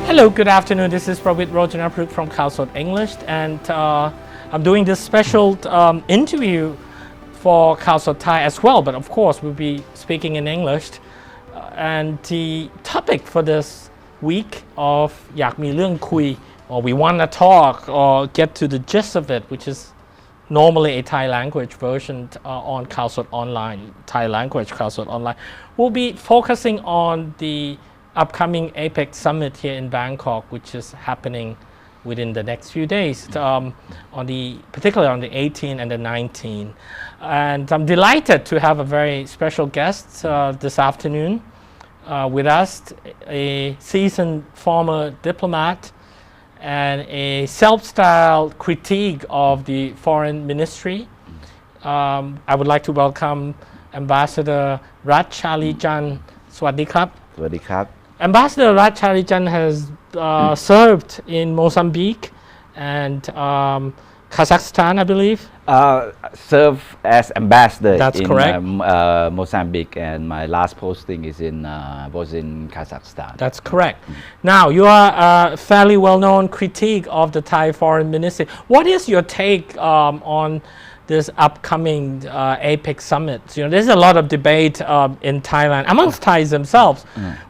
Hello, good afternoon. This is Pravit Rojanapruk from Khaosod English, and I'm doing this special interview for Khaosod Thai as well, but of course we'll be speaking in English. And the topic for this week of อยากมีเรื่องคุย or we want to talk or get to the gist of it, which is normally a Thai language version on Khaosod Online, Thai language Khaosod Online. We'll be focusing on the upcoming APEC summit here in Bangkok, which is happening within the next few days, particularly on the 18th and the 19th. And I'm delighted to have a very special guest this afternoon with us, a seasoned former diplomat and a self-styled critique of the foreign ministry. I would like to welcome Ambassador Russ Chaleechan. สวัสดีครับ สวัสดีครับ Ambassador Russ Chaleechan has served in Mozambique and Kazakhstan, I believe. Serve as ambassador That's in correct. Mozambique, and my last posting was in Kazakhstan. That's correct. Now, you are a fairly well-known critique of the Thai foreign ministry. What is your take on this upcoming APEC summit? You know, there's a lot of debate in Thailand amongst Thais themselves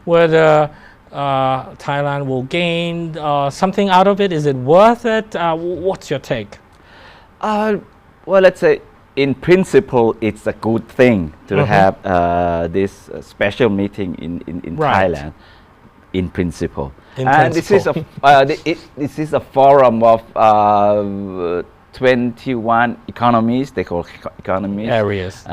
whether Thailand will gain something out of it. Is it worth it? What's your take? Well, let's say in principle, it's a good thing to have this special meeting in Right. Thailand. In principle, In and principle. this is a forum of 21 economies. They call economies Areas.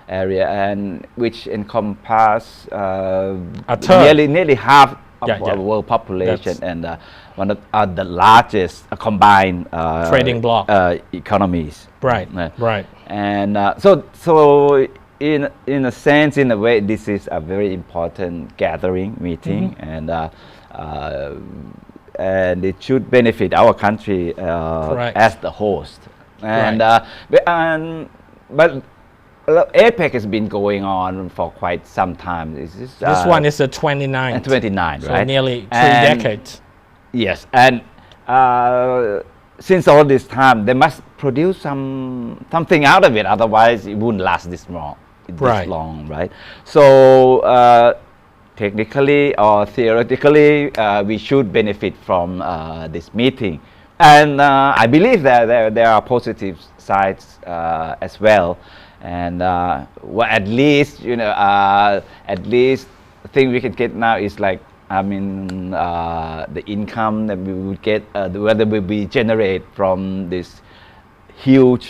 area, and which encompass A third. nearly half of Yeah, our yeah. world population, and one of the largest combined Trading bloc. Economies. Right, right. And so in a sense, in a way, this is a very important gathering meeting, and it should benefit our country Correct. as the host. And but APEC has been going on for quite some time. This one is the 29th. 29, So right? nearly 3 And- decades. Yes, and since all this time, they must produce something out of it. Otherwise, it wouldn't last this Right. long, right? So technically or theoretically, we should benefit from this meeting, and I believe that there are positive sides as well. And well, at least at least the thing we can get now is like, I mean, the income that we would get, whether we generate from this huge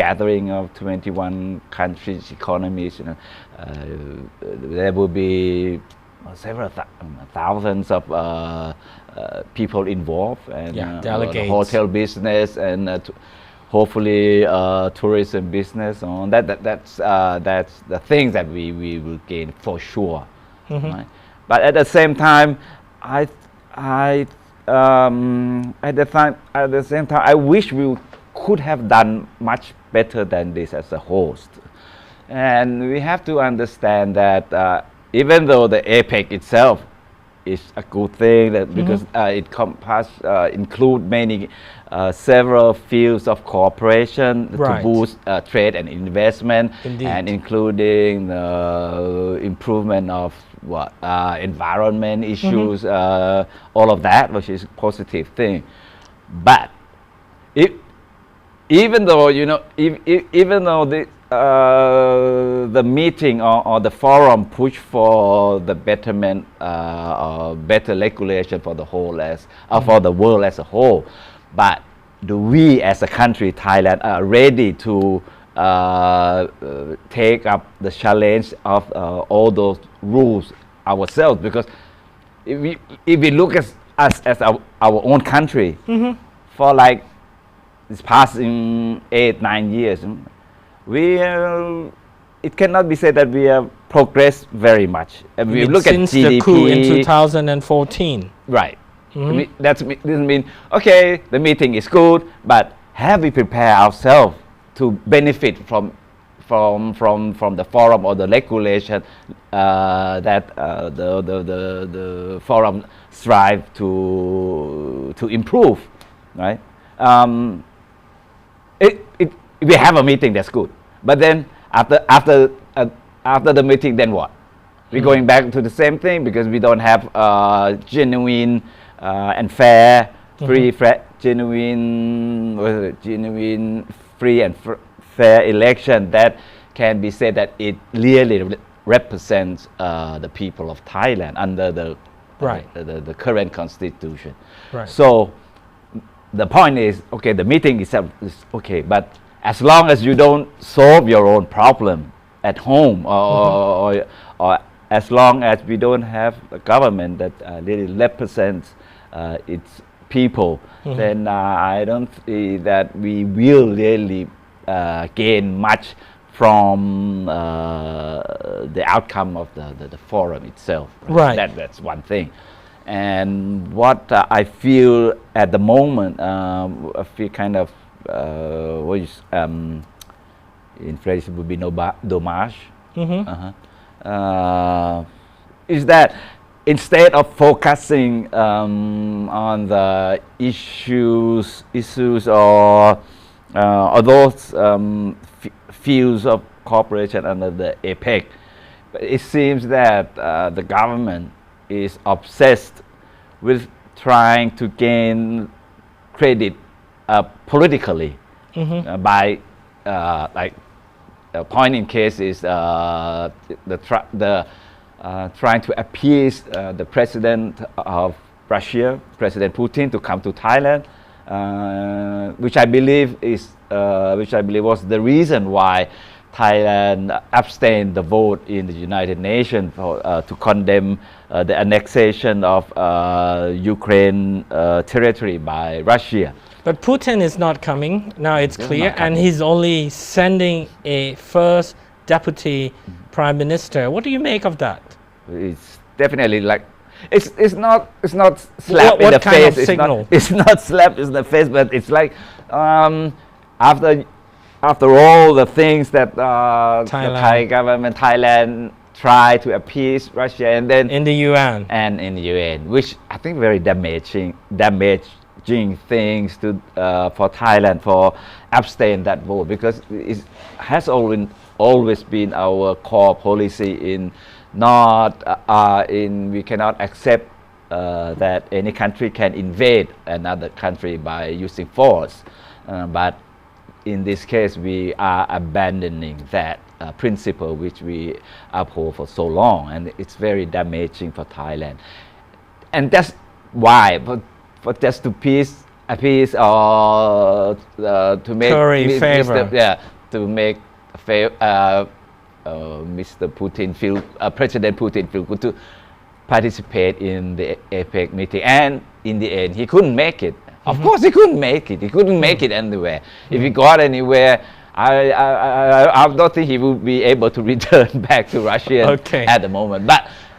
gathering of 21 countries, economies. There will be several thousands of people involved, and delegates. hotel business and hopefully tourism business. On that's the things that we will gain for sure. Right? But at the same time, at the same time, I wish we could have done much better than this as a host. And we have to understand that even though the APEC itself is a good thing, that because it include several fields of cooperation to Right. boost trade and investment, Indeed. and including the improvement of environment issues, all of that, which is a positive thing. But even though the meeting or the forum push for the betterment or better regulation for the whole for the world as a whole, but do we as a country, Thailand, are ready to take up the challenge of all those rules ourselves? Because if we look at us as our own country, for like this past 8-9 years, it cannot be said that we have progressed very much. And we look Since at GDP, the coup in 2014. right? This mean okay, the meeting is good, but have we prepared ourselves to benefit from the forum or the regulation that the forum strive to improve, right? We have a meeting, that's good, but then after the meeting, then what? We're going back to the same thing because we don't have genuine and fair, free, genuine, free and fair election that can be said that it really represents the people of Thailand under the the current constitution. Right. So the point is, okay, the meeting itself is okay, but as long as you don't solve your own problem at home, or as long as we don't have a government that really represents its people, then I don't see that we will really gain much from the outcome of the forum itself. Right. That's one thing. And what I feel at the moment, I feel kind of what is in French would be dommage. Is that instead of focusing on the issues or those fields of cooperation under the APEC, but it seems that the government is obsessed with trying to gain credit politically by like the point in case is trying to appease the president of Russia, President Putin, to come to Thailand, which I believe was the reason why Thailand abstained the vote in the United Nations to condemn the annexation of Ukraine territory by Russia. But Putin is not coming. Now it's clear, not and coming. he's only sending a first deputy prime minister. What do you make of that? It's definitely like it's not slap in What the kind face. of signal? It's not slap in the face, but it's like after all the things that the Thai government, Thailand try to appease Russia, and then In the UN. and in the UN, which I think very damaging things to for Thailand for abstain that vote, because it has always been our core policy in not we cannot accept that any country can invade another country by using force, but in this case we are abandoning that principle which we uphold for so long, and it's very damaging for Thailand. And that's why, for just to appease or to make Curry favor. to make Mr. Putin feel President Putin feel good to participate in the APEC meeting, and in the end he couldn't make it. Of course he couldn't make it. He couldn't make it anywhere. If he got anywhere, I don't think he would be able to return back to Russia at the moment.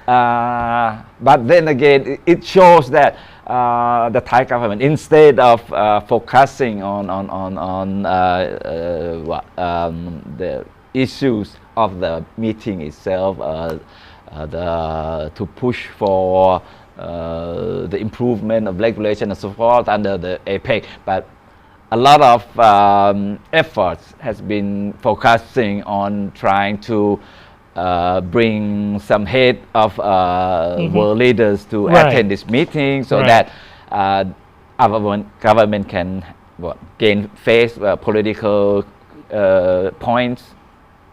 But then again, it shows that the Thai government, instead of focusing on the issues of the meeting itself, to push for the improvement of regulation and so forth under the APEC, but a lot of efforts has been focusing on trying to bring some head of world leaders to attend this meeting, so that our government can gain face political points.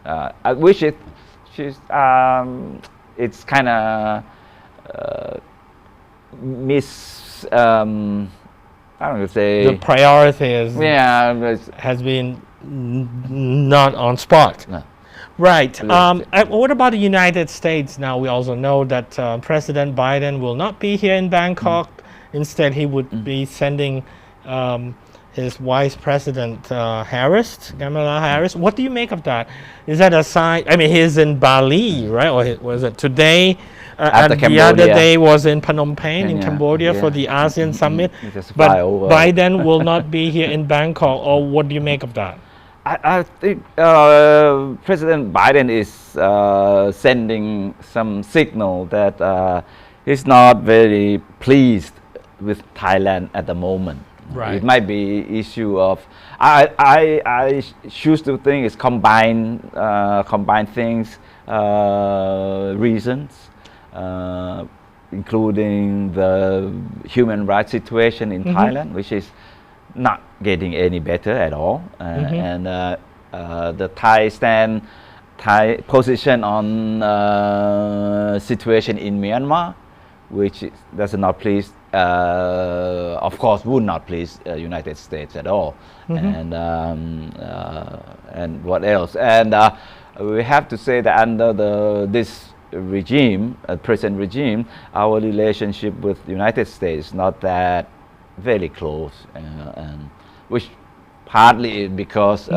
I wish it's kind of I don't know, say The priority is has been not on spot. No. Right. What about the United States now? We also know that President Biden will not be here in Bangkok. Instead, he would be sending his Vice President Kamala Harris. What do you make of that? Is that a sign? I mean, he's in Bali, right? Or was it today? And the other day was in Phnom Penh in Cambodia for the ASEAN summit. But Biden will not be here in Bangkok. Or what do you make of that? I think President Biden is sending some signal that he's not very pleased with Thailand at the moment. Right. It might be issue of I choose to think it's combine things reasons, including the human rights situation in Thailand, which is not getting any better at all, and the Thai position on situation in Myanmar, which does not please, of course, would not please United States at all, and what else? And we have to say that under this regime, present regime, our relationship with the United States is not that very close, and which partly because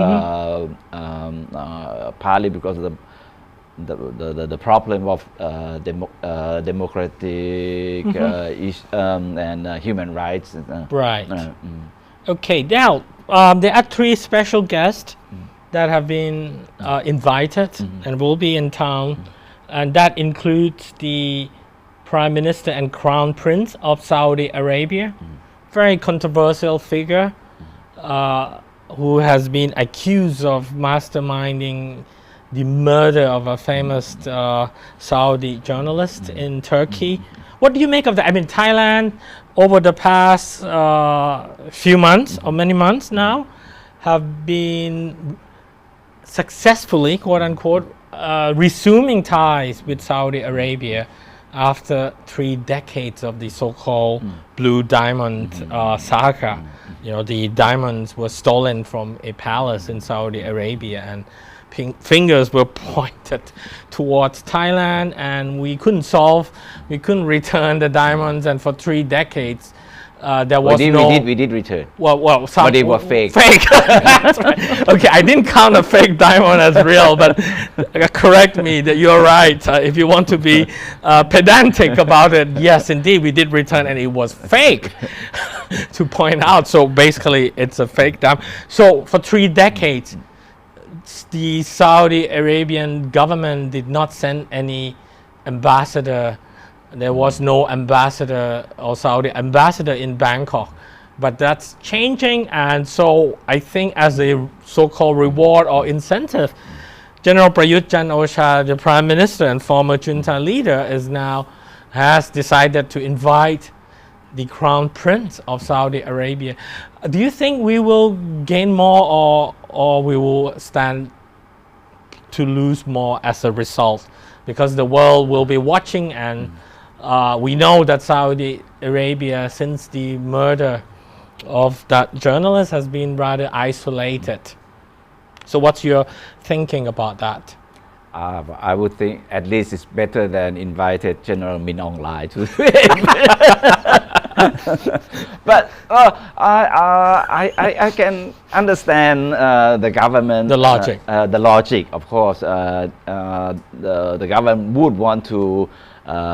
partly because of the problem of democratic and human rights. Right. Okay. Now there are 3 special guests that have been invited and will be in town, and that includes the Prime Minister and Crown Prince of Saudi Arabia. Very controversial figure who has been accused of masterminding the murder of a famous Saudi journalist in Turkey. What do you make of that? I mean, Thailand over the past few months or many months now have been successfully, quote unquote, resuming ties with Saudi Arabia after 3 decades of the so-called Blue Diamond saga. You know, the diamonds were stolen from a palace in Saudi Arabia, and fingers were pointed towards Thailand, and we couldn't return the diamonds, and for 3 decades there was we did return. Well, but they were fake. That's right. Okay, I didn't count a fake diamond as real, but correct me that you're right. If you want to be pedantic about it, yes, indeed, we did return, and it was fake. To point out, so basically, it's a fake diamond. So for 3 decades, the Saudi Arabian government did not send any ambassador. There was no ambassador or Saudi ambassador in Bangkok, but that's changing, and so I think as a so-called reward or incentive, General Prayut Chan-o-cha, the Prime Minister and former junta leader, has decided to invite the Crown Prince of Saudi Arabia. Do you think we will gain more, or we will stand to lose more as a result? Because the world will be watching, and we know that Saudi Arabia, since the murder of that journalist, has been rather isolated. So what's your thinking about that? I would think at least it's better than invited General Min Aung Hlaing to but I can understand the government, the logic. The logic, of course. The government would want to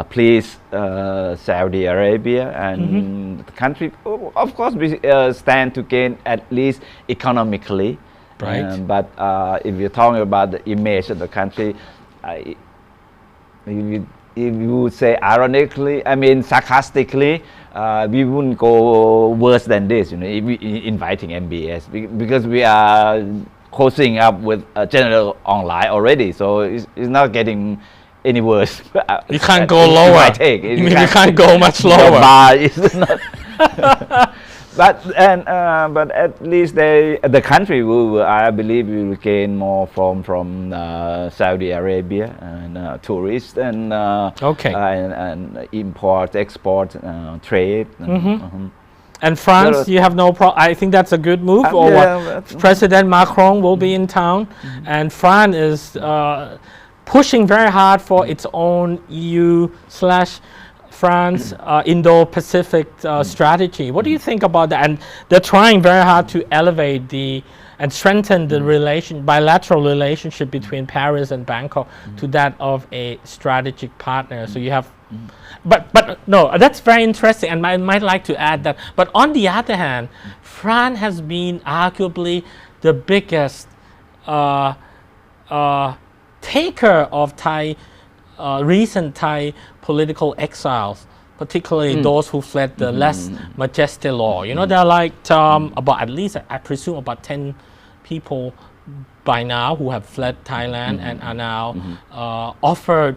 please Saudi Arabia, and the country, of course, we stand to gain at least economically. Right. But if you're talking about the image of the country, if you would say ironically, I mean sarcastically, we wouldn't go worse than this, you know, inviting MBS, because we are closing up with General Aung Hlaing already, so it's not getting any worse. You can't go lower. You can't go much lower. The bar is not. But at least the country will, I believe, will gain more from Saudi Arabia, and tourists and and import, export, trade. And France, you have no problem. I think that's a good move. President Macron will be in town, and France is pushing very hard for its own EU/France Indo-Pacific strategy. What do you think about that? And they're trying very hard to elevate and strengthen the bilateral relationship between Paris and Bangkok to that of a strategic partner. So you have, but no, that's very interesting, and I might like to add that. But on the other hand, France has been arguably the biggest uh, taker of Thai recent Thai political exiles, particularly those who fled the less majestic law. You know, there are like about at least I presume about 10 people by now who have fled Thailand and are now offered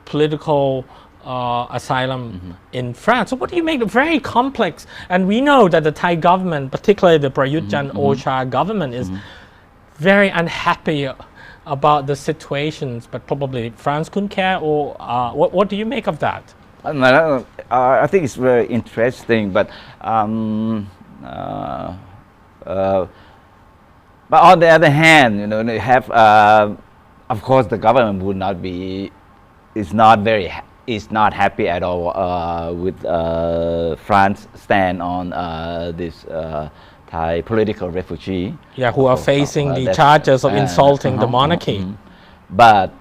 political asylum in France. So what do you make? Very complex. And we know that the Thai government, particularly the Prayut Chan-o-cha government, is very unhappy about the situations, but probably France couldn't care. Or what do you make of that? I think it's very interesting, but on the other hand, you know, they have, of course, the government would not be, is not happy at all with France stand on this Thai political refugee. Yeah, who are facing the charges of insulting the monarchy. But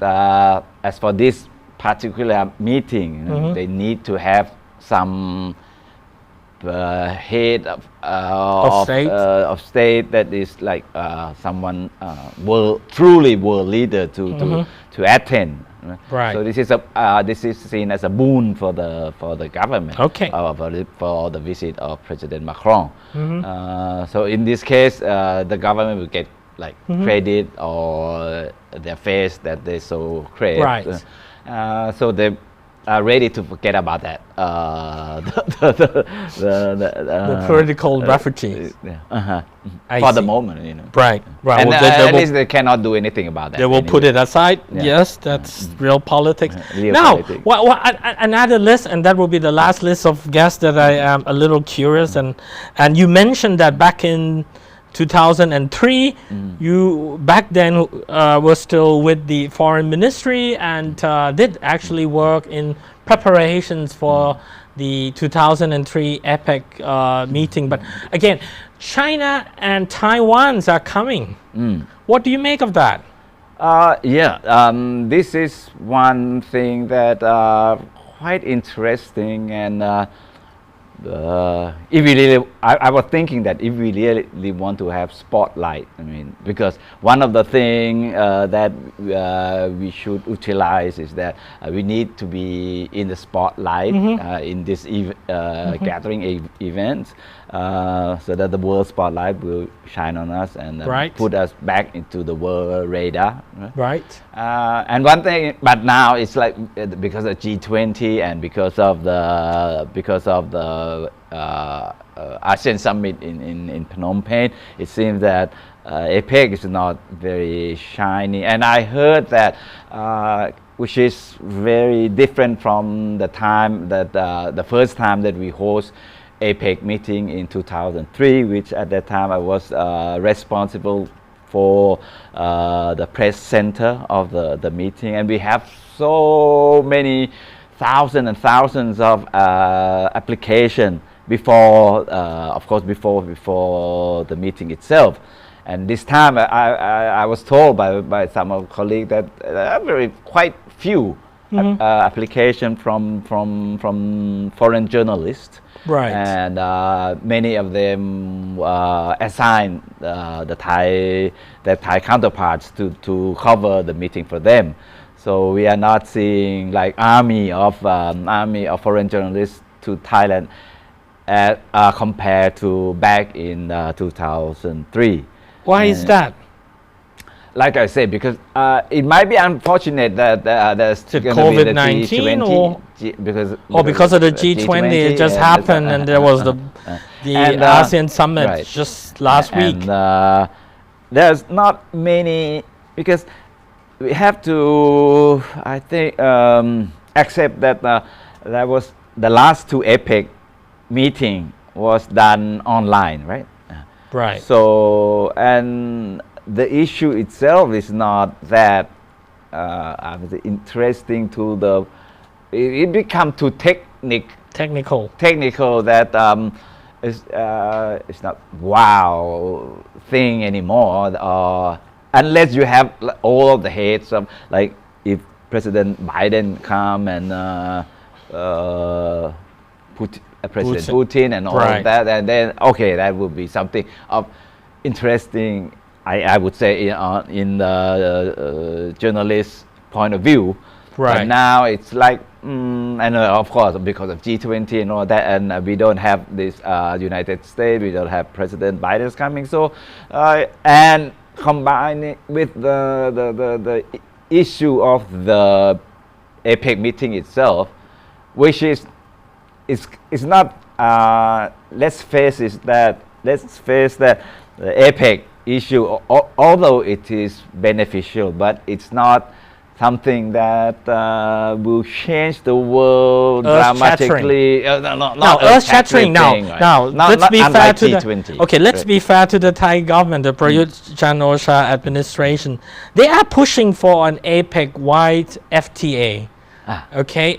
as for this particular meeting, you know, they need to have some head of state that is like someone truly world leader to attend. Right. So this is seen as a boon for the government. Okay. For the visit of President Macron. So in this case, the government will get like credit or their face that they so create. Right. So they are ready to forget about that. The political refugees. For the moment, you know. Right. Right. And Well, at least they cannot do anything about that. they will put it aside. Yeah. Yes, that's real politics. Real Now, politics. another list, and that will be the last list of guests that I am a little curious. And you mentioned that back in 2003, you back then were still with the foreign ministry and did actually work in preparations for the 2003 APEC meeting. But again, China and Taiwan are coming. What do you make of that? This is one thing that quite interesting, and if we really, I was thinking that if we really want to have spotlight, I mean, because one of the things that we should utilize is that we need to be in the spotlight in this gathering events, so that the world spotlight will shine on us and put us back into the world radar. Right. And one thing, but now it's like because of G20 and because of the ASEAN summit in Phnom Penh, it seems that APEC is not very shiny. And I heard that, which is very different from the time that the first time that we host APEC meeting in 2003, which at that time I was responsible for the press center of the meeting, and we have so many thousands and thousands of applications before, of course, before the meeting itself. And this time I was told by some of colleagues that quite few applications from foreign journalists. Right. And many of them assigned the Thai counterparts to cover the meeting for them. So we are not seeing like army of foreign journalists to Thailand compared to back in 2003. Why is that? Like I said, because it might be unfortunate that there's COVID-19 or because of the G20, it just happened, and there was the ASEAN summit just last week. And there's not many, because we have to, I think, accept that that was the last two APEC meeting was done online, right? Right. So, and the issue itself is not that interesting to the. It become too technical that it's not wow thing anymore. Unless you have all of the heads of, like, if President Biden come and President Putin and all of that, and then okay, that would be something of interesting I would say in the journalist point of view. But Right. now it's like, and of course because of G20 and all that, and we don't have this United States, we don't have President Biden coming. So, and combine it with the issue of the APEC meeting itself, which is not. Let's face that the APEC issue, although it is beneficial, but it's not something that will change the world dramatically. No, earth-shattering. Now, let's be fair to G20. the. Okay, let's be fair to the Thai government, the Prayut Chan-o-cha administration. They are pushing for an APEC-wide FTA. Okay,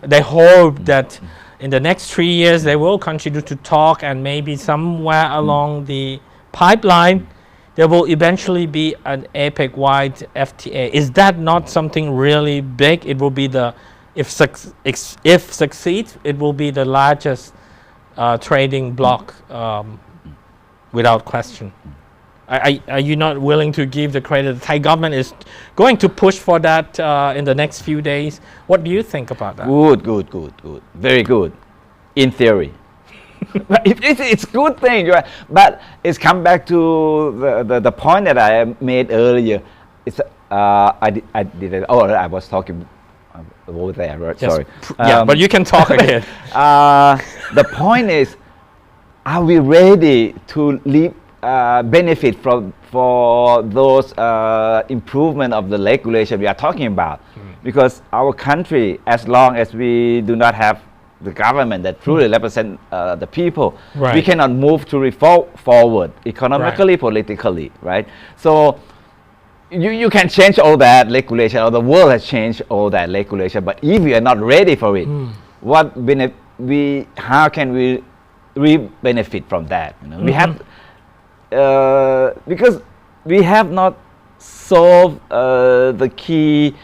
they hope that in the next 3 years they will continue to talk, and maybe somewhere along the pipeline there will eventually be an APEC-wide FTA. Is that not something really big? It will be if succeeds, it will be the largest trading bloc without question. Are you not willing to give the credit? The Thai government is going to push for that in the next few days. What do you think about that? Good. Very good. In theory. But it's good thing, right? But it's come back to the point that I made earlier. It's I was talking over there, right? Yes. Sorry. Yeah, but you can talk again. The point is, are we ready to benefit for those improvement of the regulation we are talking about? Because our country, as long as we do not have the government that truly represent the people, Right. we cannot move to forward economically, politically, right? So you can change all that regulation, or the world has changed all that regulation, but if we are not ready for it, how can we benefit from that? You know? We have because we have not solved the key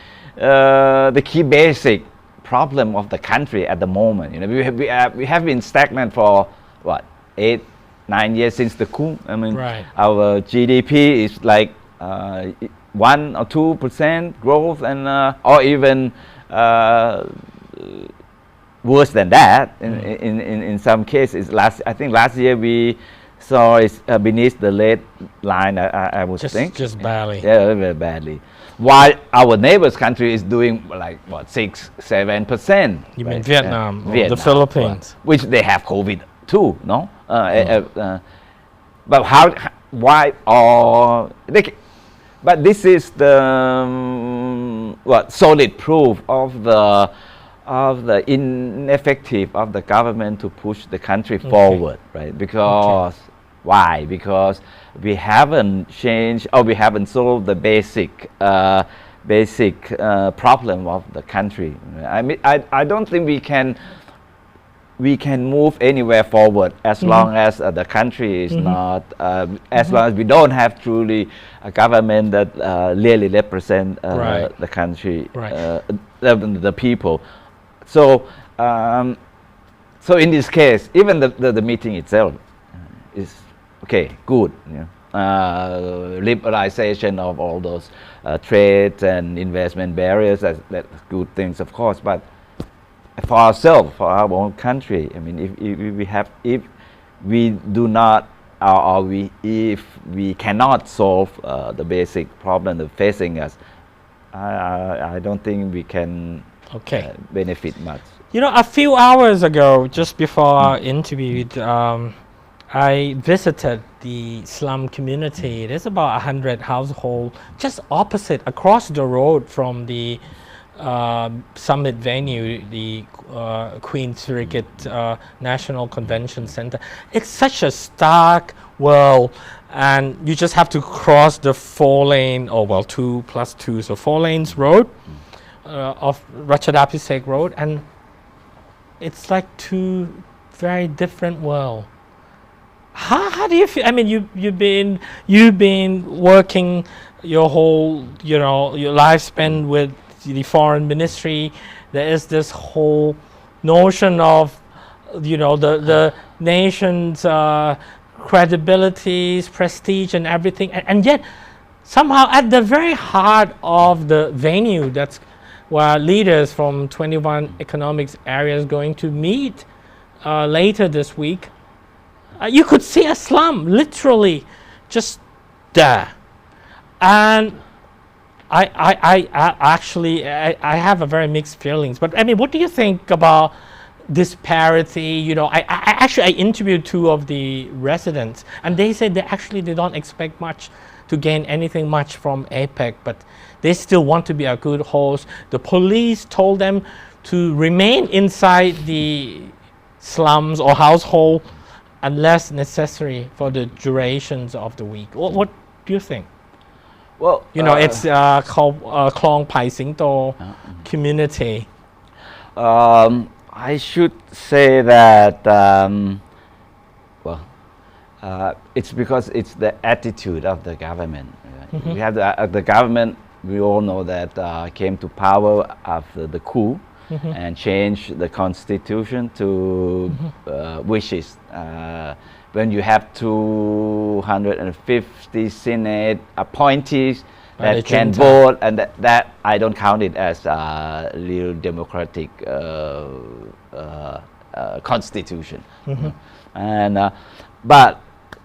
basic problem of the country at the moment. You know, we have been stagnant for what 8-9 years since the coup. I mean, Right. our GDP is like 1 or 2% growth, and or even worse than that. In some cases, I think last year we saw it's beneath the red line. I would think Just barely. yeah, very badly. While our neighbors country is doing like what 6-7%. You mean Vietnam or the Vietnam, Philippines? which they have COVID too, no? But why? But this is the solid proof of the ineffective of the government to push the country forward, right? Because why? Because we haven't changed, or we haven't solved the basic problem of the country. I mean, I don't think we can move anywhere forward as long as the country is not, as long as we don't have truly a government that really represent Right. the country, Right. the people. So in this case, even the meeting itself is okay, good. You know, liberalization of all those trade and investment barriers. That's good things, of course. But for ourselves, for our own country, I mean, if we do not, if we cannot solve the basic problem that's facing us, I don't think we can benefit much. You know, a few hours ago, just before our interview, I visited the slum community. There's about 100 households just opposite, across the road from the summit venue, the Queen Sirikit National Convention Center. It's such a stark world, and you just have to cross the 4-lane, 2+2, so 4 lanes road of Ratchadapisek Road, and it's like two very different worlds. How do you feel? I mean, you've been working your whole, your lifespan with the foreign ministry. There is this whole notion of, the nation's credibility, prestige, and everything, and yet somehow at the very heart of the venue, that's where leaders from 21 economics areas going to meet later this week, you could see a slum literally just there. And I actually have a very mixed feelings. But I mean, what do you think about disparity? You know, I interviewed two of the residents, and they said they don't expect much to gain anything much from APEC, but they still want to be a good host. The police told them to remain inside the slums or household unless necessary for the durations of the week. What do you think? Well, you know, it's called Klong Pai Singto community. I should say that it's because it's the attitude of the government. Mm-hmm. We have the government. We all know that came to power after the coup, mm-hmm. and changed the constitution to mm-hmm. Wishes. When you have 250 Senate appointees that can vote, and that I don't count it as a real democratic constitution. Mm-hmm. And but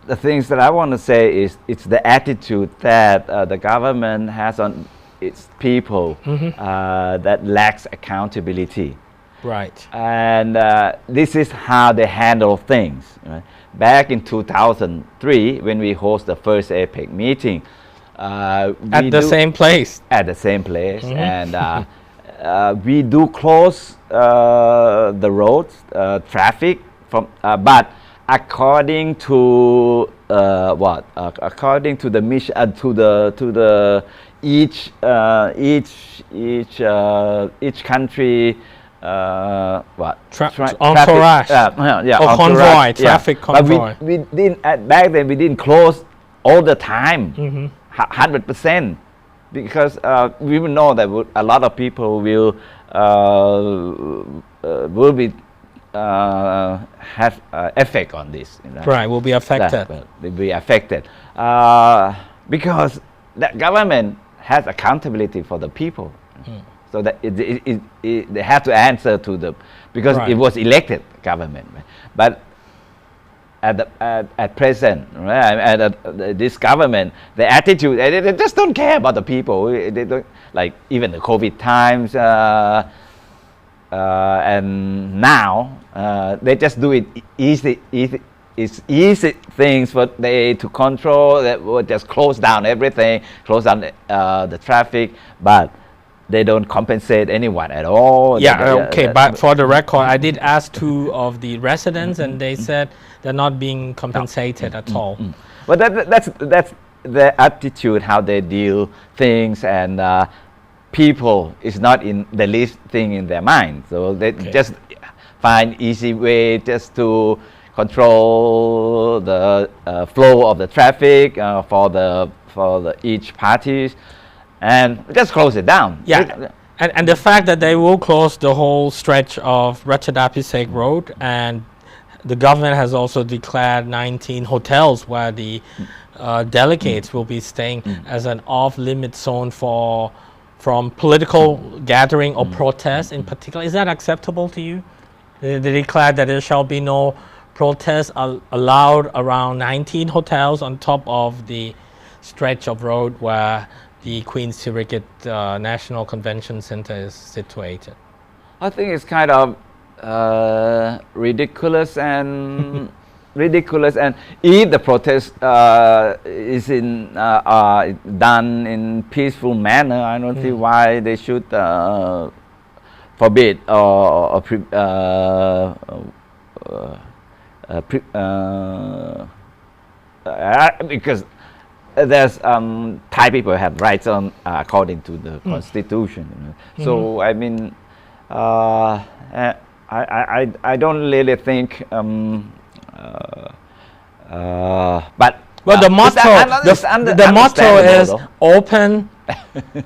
the things that I want to say is it's the attitude that the government has on its people, mm-hmm. That lacks accountability. Right. And this is how they handle things. Right? Back in 2003, when we host the first APEC meeting, at the same place. At the same place, mm-hmm. and we do close the roads, traffic from, but according to according to the mission, to the each country. Entourage. Convoy, traffic convoy. But we didn't back then. We didn't close all the time, 100%, because we will know that a lot of people will be have effect on this. You know? Right, will be affected. Will be affected because the government has accountability for the people. So that they have to answer to the, because it was elected government. Right? But at present, right, this government, the attitude, they just don't care about the people. They don't, like even the COVID times, and now they just do it easy. It's easy things for they to control. That will just close down everything, close down the traffic, but they don't compensate anyone at all. Yeah, okay, but for the record, I did ask two of the residents, and they said they're not being compensated at all. But that's their attitude, how they deal things, and people is not in the least thing in their mind. So they just find easy way just to control the flow of the traffic for the each parties. And just close it down. Yeah, and the fact that they will close the whole stretch of Ratchadapisek Road, and the government has also declared 19 hotels where the delegates will be staying as an off-limit zone from political gathering or protest in particular. Is that acceptable to you? They declared that there shall be no protests allowed around 19 hotels on top of the stretch of road where the Queen's Surrogate National Convention Center is situated. I think it's kind of ridiculous and if the protest is done in peaceful manner, I don't see why they should forbid because there's Thai people have rights on according to the constitution. You know? So I mean, I don't really think. But the motto is open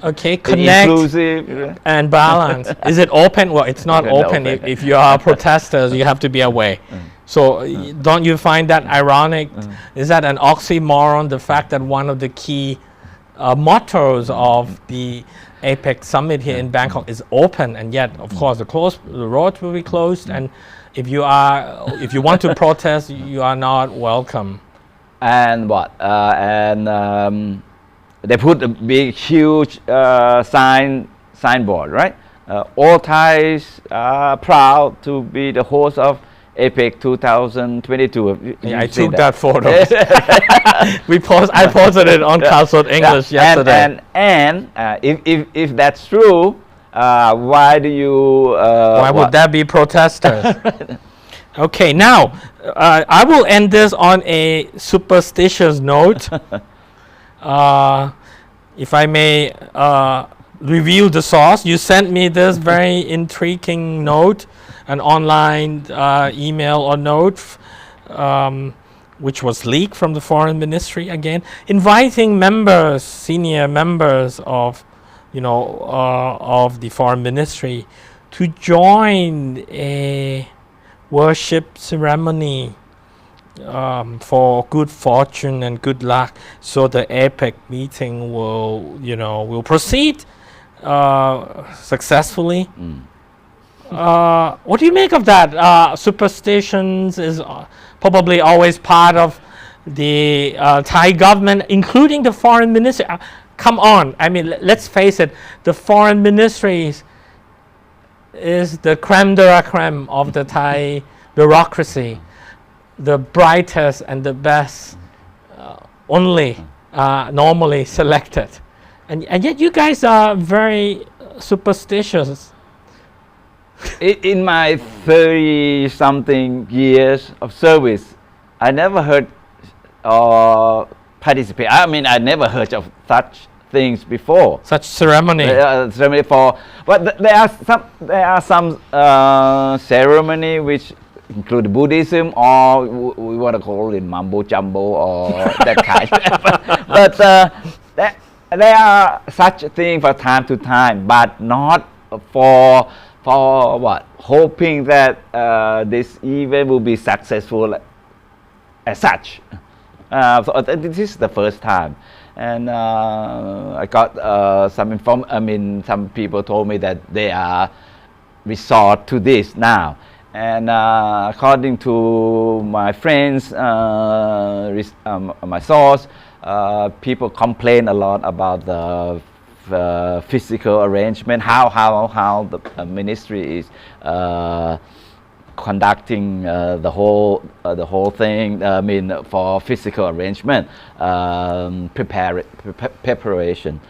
Okay, Be connect inclusive. and balance. Is it open? Well, it's not Not open. open. If you are protesters, you have to be away. So don't you find that ironic? Is that an oxymoron? The fact that one of the key mottos of the APEC summit here in Bangkok is open, and yet, of course, the roads will be closed, and if you want to protest, you are not welcome. And what? They put a big, huge signboard, right? All Thais are proud to be the host of APEC 2022. Yeah, I took that photo. I posted it on Khaosod English yesterday. And if that's true, why do you? Why would that be protesters? Okay, now I will end this on a superstitious note. If I may reveal the source, you sent me this very intriguing note, an online email or note, which was leaked from the Foreign Ministry again, inviting members, senior members of, of the Foreign Ministry to join a worship ceremony for good fortune and good luck, so the APEC meeting will proceed successfully. What do you make of that? Superstitions is probably always part of the Thai government, including the foreign ministry. Come on, I mean, let's face it, the foreign ministries is the creme de la creme of the Thai bureaucracy, the brightest and the best only normally selected. And yet you guys are very superstitious. In my 30-something years of service, I never heard or participate. I mean, I never heard of such things before. Such ceremony. Ceremony but there are some ceremony which include Buddhism, or we want to call it mambo jumbo or that kind. But there are such a thing from time to time, but not for what? Hoping that this event will be successful as such. So this is the first time, and I got some people told me that they are resort to this now, and according to my friends, my source, people complain a lot about the physical arrangement, how the ministry is conducting the whole thing. I mean, for physical arrangement, preparation,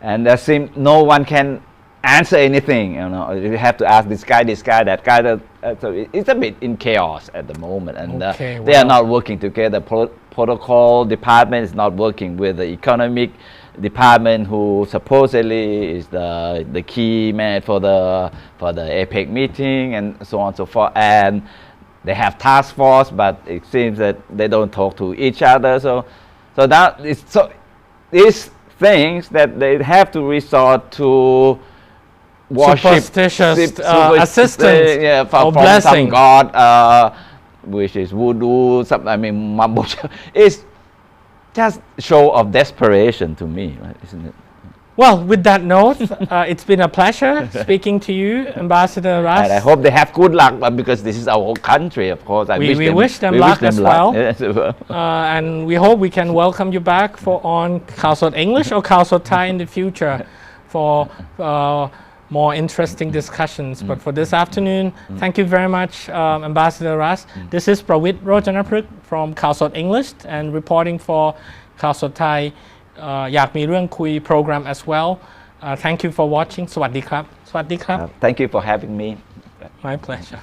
and there seems no one can answer anything. You have to ask this guy, that guy. So it's a bit in chaos at the moment, and they are not working together. Protocol department is not working with the economic department, who supposedly is the key man for the APEC meeting, and so on and so forth. And they have task force, but it seems that they don't talk to each other. So these things that they have to resort to worship, superstitious assistance from blessing. some god, which is voodoo. Mambo is just show of desperation to me, right? Isn't it? Well, with that note, it's been a pleasure speaking to you, Ambassador Russ. And I hope they have good luck, but because this is our whole country, of course. We wish them luck as well. And we hope we can welcome you back on Khaosod English or Khaosod Thai in the future for more interesting discussions. But for this afternoon, thank you very much, Ambassador Russ. This is Prawit Rojanapruk from Khaosod English and reporting for Khaosod Thai. อยากมีเรื่องคุย program as well. Thank you for watching. สวัสดีครับ Thank you for having me. My pleasure.